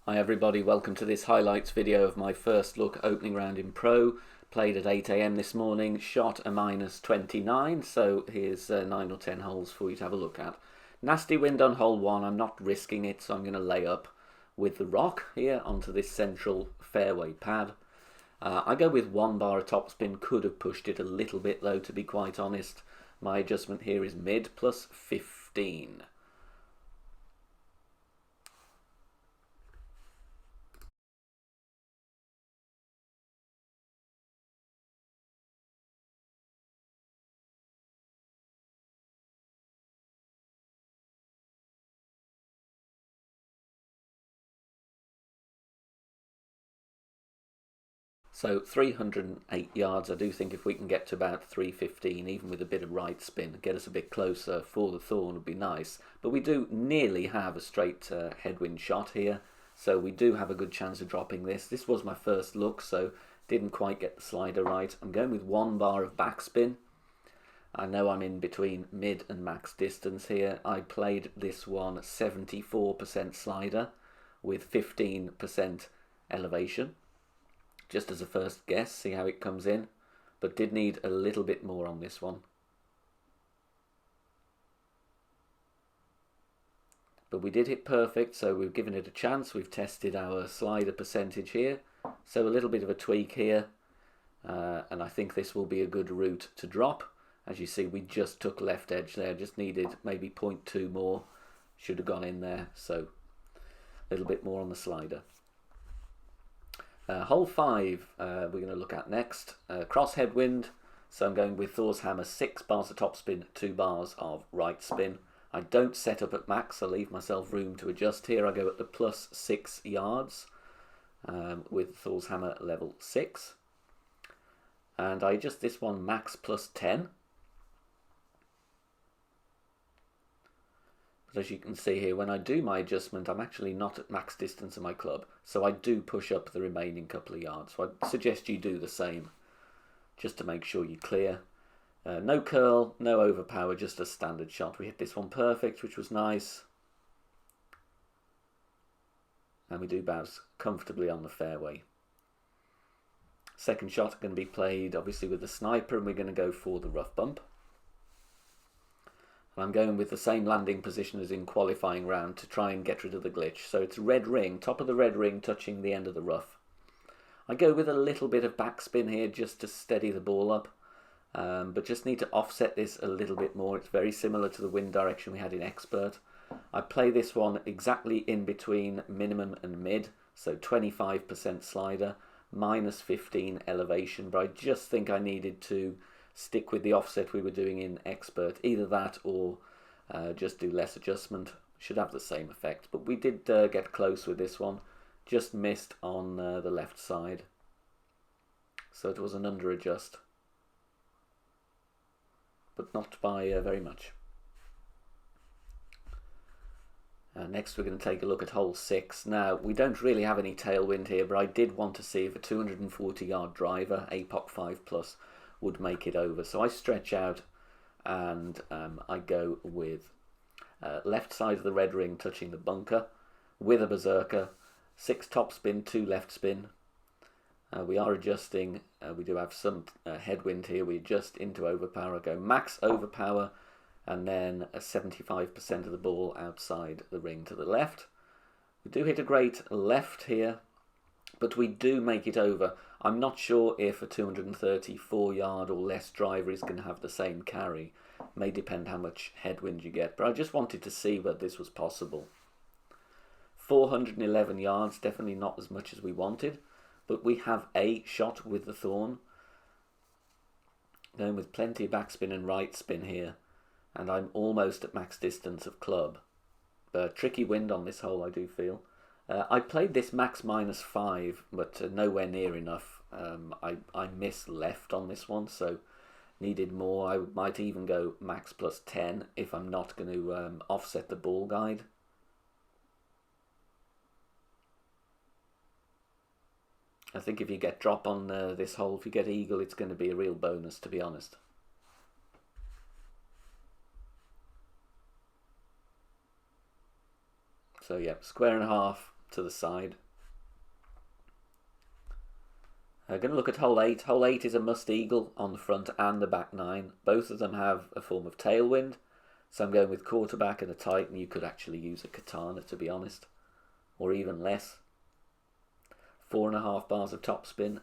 Hi everybody, welcome to this highlights video of my first look opening round in Pro. Played at 8 AM this morning, shot a -29, so here's 9 or 10 holes for you to have a look at. Nasty wind on hole 1, I'm not risking it, so I'm going to lay up with the rock here onto this central fairway pad. I go with 1 bar of topspin, could have pushed it a little bit though, to be quite honest. My adjustment here is mid plus 15. So 308 yards, I do think if we can get to about 315, even with a bit of right spin, get us a bit closer for the thorn would be nice. But we do nearly have a straight headwind shot here, so we do have a good chance of dropping this. This was my first look, so didn't quite get the slider right. I'm going with 1 bar of backspin. I know I'm in between mid and max distance here. I played this one 74% slider with 15% elevation. Just as a first guess, see how it comes in, but did need a little bit more on this one. But we did hit perfect, so we've given it a chance. We've tested our slider percentage here, so a little bit of a tweak here, and I think this will be a good route to drop. As you see, we just took left edge there, just needed maybe 0.2 more, should have gone in there, so a little bit more on the slider. Hole 5 we're going to look at next. Cross headwind, so I'm going with Thor's hammer, 6 bars of topspin, 2 bars of right spin. I don't set up at max, I leave myself room to adjust here. I go at the plus 6 yards with Thor's hammer level 6. And I adjust this one max plus 10. But as you can see here, when I do my adjustment, I'm actually not at max distance of my club, so I do push up the remaining couple of yards. So I suggest you do the same, just to make sure you clear. No curl, no overpower, just a standard shot. We hit this one perfect, which was nice. And we do bounce comfortably on the fairway. Second shot going to be played, obviously, with the sniper, and we're going to go for the rough bump. I'm going with the same landing position as in qualifying round to try and get rid of the glitch. So it's red ring, top of the red ring touching the end of the rough. I go with a little bit of backspin here just to steady the ball up, but just need to offset this a little bit more. It's very similar to the wind direction we had in Expert. I play this one exactly in between minimum and mid, so 25% slider, minus 15 elevation, but I just think I needed to stick with the offset we were doing in Expert. Either that or just do less adjustment. Should have the same effect. But we did get close with this one. Just missed on the left side. So it was an under adjust. But not by very much. Next we're going to take a look at hole 6. Now we don't really have any tailwind here, but I did want to see if a 240 yard driver, APOC 5+, would make it over. So I stretch out and I go with left side of the red ring touching the bunker with a berserker, 6 top spin, 2 left spin. We are adjusting, we do have some headwind here, we adjust into overpower, I go max overpower and then a 75% of the ball outside the ring to the left. We do hit a great left here, but we do make it over. I'm not sure if a 234 yard or less driver is going to have the same carry. May depend how much headwind you get, but I just wanted to see whether this was possible. 411 yards, definitely not as much as we wanted, but we have a shot with the thorn. Going with plenty of backspin and right spin here, and I'm almost at max distance of club. But tricky wind on this hole, I do feel. I played this max -5, but nowhere near enough. I missed left on this one, so needed more. I might even go max plus 10 if I'm not going to offset the ball guide. I think if you get drop on this hole, if you get eagle, it's going to be a real bonus, to be honest. So yeah, square and a half. to the side. Going to look at hole 8. Hole 8 is a must eagle on the front and the back 9. Both of them have a form of tailwind, so I'm going with quarterback and a Titan. You could actually use a katana, to be honest, or even less. 4.5 bars of topspin,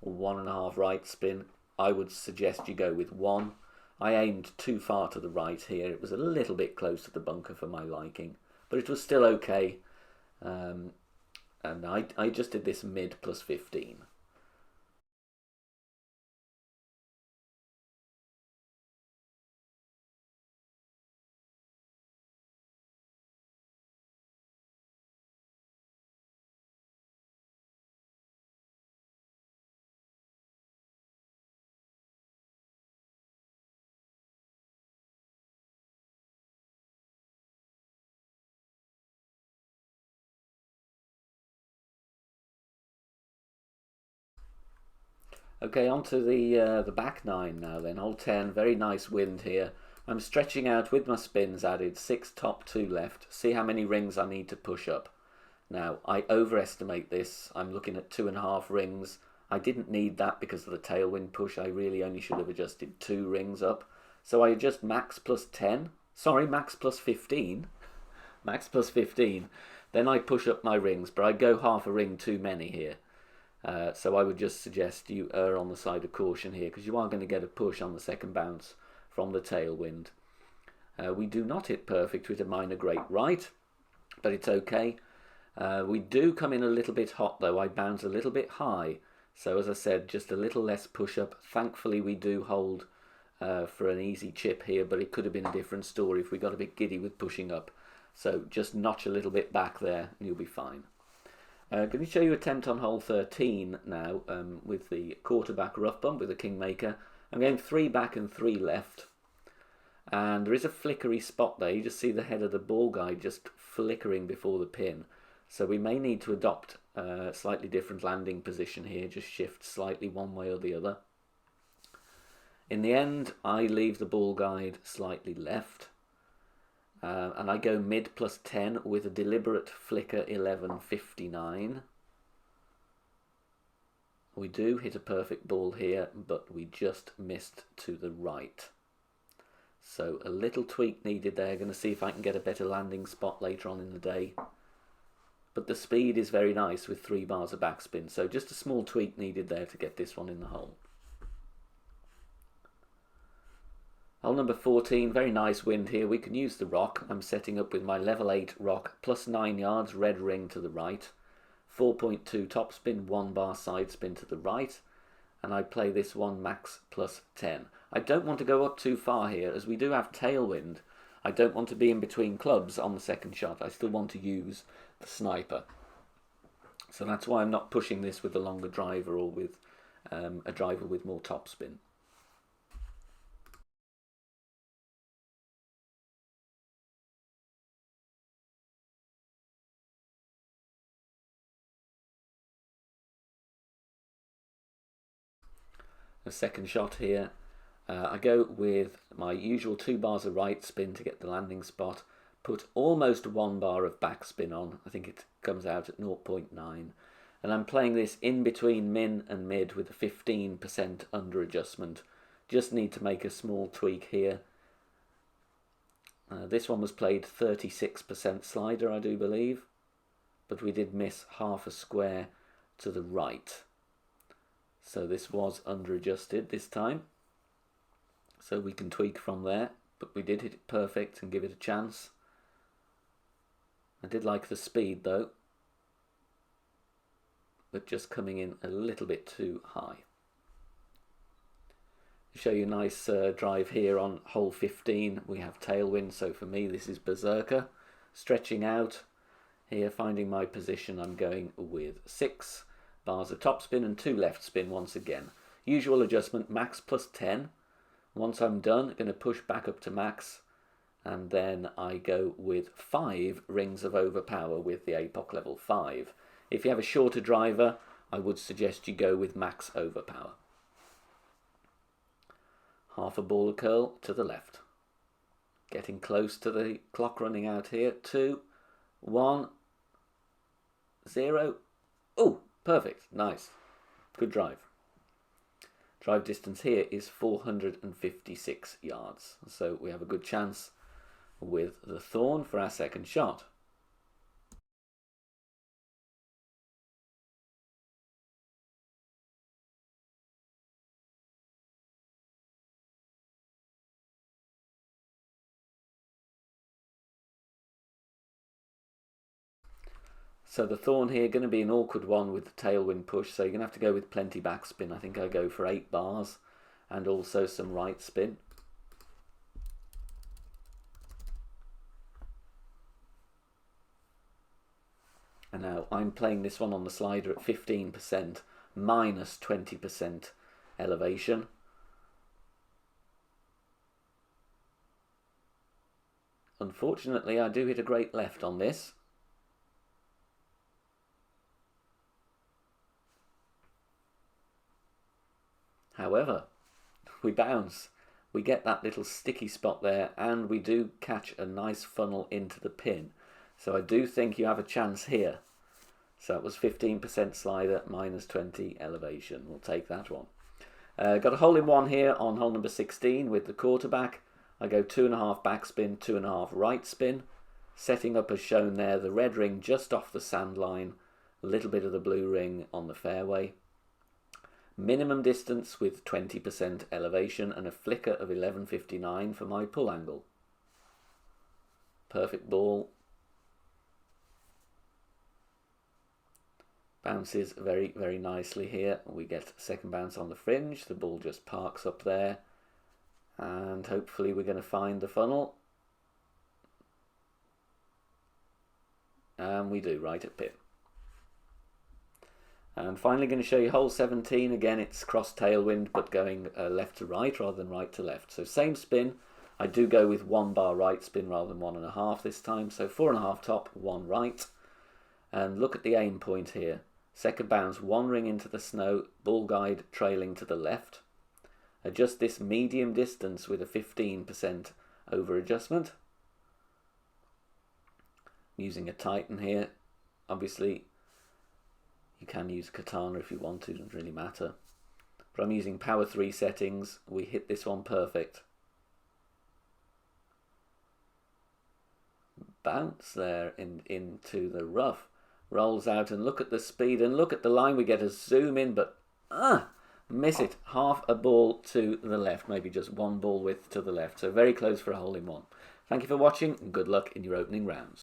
or 1.5 right spin. I would suggest you go with 1. I aimed too far to the right here. It was a little bit close to the bunker for my liking, but it was still okay. And I just did this mid plus 15. Okay, on to the back 9 now then. Hole 10, very nice wind here. I'm stretching out with my spins added, 6 top, 2 left. See how many rings I need to push up. Now, I overestimate this. I'm looking at 2.5 rings. I didn't need that because of the tailwind push. I really only should have adjusted 2 rings up. So I adjust max plus 10. Sorry, max plus 15. Max plus 15. Then I push up my rings, but I go half a ring too many here. So I would just suggest you err on the side of caution here, because you are going to get a push on the second bounce from the tailwind. We do not hit perfect with a minor great right, but it's okay. We do come in a little bit hot though. I bounce a little bit high, so as I said, just a little less push up. Thankfully we do hold for an easy chip here, but it could have been a different story if we got a bit giddy with pushing up. So just notch a little bit back there and you'll be fine. Going to show you an attempt on hole 13 now with the quarterback rough bump with the Kingmaker. I'm going 3 back and 3 left. And there is a flickery spot there. You just see the head of the ball guide just flickering before the pin. So we may need to adopt a slightly different landing position here. Just shift slightly one way or the other. In the end, I leave the ball guide slightly left. And I go mid plus 10 with a deliberate flicker 11.59. We do hit a perfect ball here, but we just missed to the right. So a little tweak needed there. Going to see if I can get a better landing spot later on in the day. But the speed is very nice with 3 bars of backspin. So just a small tweak needed there to get this one in the hole. Hole number 14, very nice wind here. We can use the rock. I'm setting up with my level 8 rock, plus 9 yards, red ring to the right. 4.2 topspin, 1 bar side spin to the right. And I play this one max plus 10. I don't want to go up too far here, as we do have tailwind. I don't want to be in between clubs on the second shot. I still want to use the sniper. So that's why I'm not pushing this with a longer driver or with a driver with more topspin. A second shot here. I go with my usual 2 bars of right spin to get the landing spot. Put almost 1 bar of back spin on. I think it comes out at 0.9. And I'm playing this in between min and mid with a 15% under adjustment. Just need to make a small tweak here. This one was played 36% slider, I do believe. But we did miss half a square to the right. So this was under adjusted this time. So we can tweak from there. But we did hit it perfect and give it a chance. I did like the speed though. But just coming in a little bit too high. To show you a nice drive here on hole 15. We have tailwind, so for me this is Berserker. Stretching out here, finding my position, I'm going with 6 bars of topspin and 2 left spin once again. Usual adjustment, max plus 10. Once I'm done, I'm going to push back up to max. And then I go with 5 rings of overpower with the APOC level 5. If you have a shorter driver, I would suggest you go with max overpower. Half a ball curl to the left. Getting close to the clock running out here. 2, 1. 0. Oh, perfect. Nice. Good drive. Drive distance here is 456 yards. So we have a good chance with the Thorn for our second shot. So the Thorn here, going to be an awkward one with the tailwind push, so you're going to have to go with plenty backspin. I think I go for 8 bars and also some right spin. And now I'm playing this one on the slider at 15%, minus 20% elevation. Unfortunately, I do hit a great left on this. However, we bounce. We get that little sticky spot there, and we do catch a nice funnel into the pin. So I do think you have a chance here. So it was 15% slider, minus 20 elevation. We'll take that one. Got a hole in one here on hole number 16 with the quarterback. I go 2.5 backspin, 2.5 right spin. Setting up as shown there, the red ring just off the sand line, a little bit of the blue ring on the fairway. Minimum distance with 20% elevation and a flicker of 11.59 for my pull angle. Perfect ball. Bounces very, very nicely here. We get second bounce on the fringe. The ball just parks up there. And hopefully we're going to find the funnel. And we do, right at pin. And finally going to show you hole 17. Again, it's cross tailwind, but going left to right rather than right to left. So same spin. I do go with 1 bar right spin rather than 1.5 this time. So 4.5 top, 1 right. And look at the aim point here. Second bounce, 1 ring into the snow, ball guide trailing to the left. Adjust this medium distance with a 15% over adjustment. Using a Titan here. Obviously, you can use Katana if you want to, doesn't really matter. But I'm using power 3 settings. We hit this one perfect. Bounce there into the rough. Rolls out, and look at the speed and look at the line. We get a zoom in, but miss it. Half a ball to the left, maybe just 1 ball width to the left. So very close for a hole in one. Thank you for watching and good luck in your opening rounds.